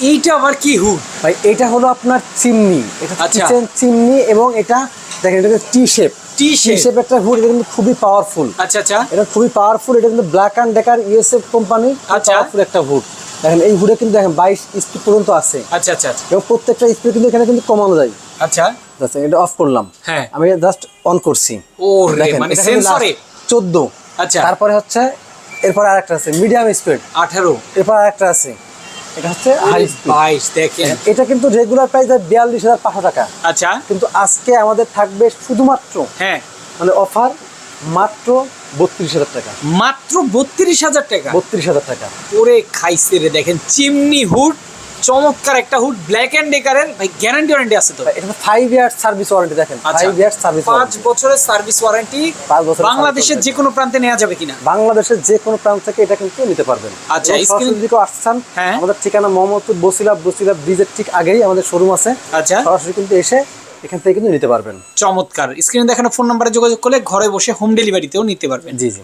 এইটা আবার কি হুড ভাই এটা হলো আপনার চিমনি, এটা আচ্ছা। কিচেন চিমনি, এবং এটা দেখেন এটা টি শেপ, টি শেপ। একটা হুড। এটা কিন্তু খুবই পাওয়ারফুল, আচ্ছা আচ্ছা এটা খুবই পাওয়ারফুল। এটা কিন্তু ব্ল্যাক অ্যান্ড ডেকার ইউএসএ কোম্পানির আচ্ছা। পাওয়ারফুল একটা হুড। দেখেন এই হুডে কিন্তু দেখেন 22 স্পিড পর্যন্ত আছে, আচ্ছা আচ্ছা আচ্ছা এবং প্রত্যেকটা স্পিড কিন্তু এখানে কিন্তু কমানো যায়। আচ্ছা জাস্ট এটা অফ করলাম, হ্যাঁ। আমি জাস্ট অন করছি, ও রে দেখেন মানে এটা কিন্তু সেন্সরে 14। আচ্ছা তারপরে হচ্ছে এরপর আরেকটা আছে মিডিয়াম স্পিড, 18 এরপর আরেকটা আছে, এটা হচ্ছে হাই স্পিড। 22 দেখেন। এটা কিন্তু রেগুলার প্রাইস 42,500 টাকা, আচ্ছা কিন্তু আজকে আমাদের থাকবে শুধুমাত্র হ্যাঁ মানে অফার মাত্র 32,000 টাকা, মাত্র 32,000 টাকা। 32,000 টাকা। ওরে খাইছে রে, দেখেন চিমনি হুড, চমৎকার একটা হুড, ব্ল্যাক এন্ড ডেকারের। ভাই গ্যারান্টি ওয়ারেন্টি আছে তো? এটা 5 ইয়ার্স সার্ভিস ওয়ারেন্টি, দেখেন আচ্ছা 5 ইয়ার্স সার্ভিস 5 বছরের সার্ভিস ওয়ারেন্টি। 5 বছরের বাংলাদেশের service যে কোনো প্রান্তে নেওয়া যাবে কিনা? বাংলাদেশের যে কোনো প্রান্ত থেকে এটা কিন্তু নিতে পারবেন। আচ্ছা, এবং স্ক্রিন- সরাসরি দিকেও আসছেন, হ্যাঁ। আমাদের ঠিকানা মোহাম্মদপুর বসিলা ব্রিজের ঠিক আগেই আমাদের শোরুম আছে। আচ্ছা সরাসরি কিন্তু এসে এখান থেকে কিন্তু নিতে পারবেন। চমৎকার। স্ক্রিনে দেখানো ফোন নাম্বারে যোগাযোগ করলে ঘরে বসে হোম ডেলিভারিতেও নিতে পারবেন। জি জি।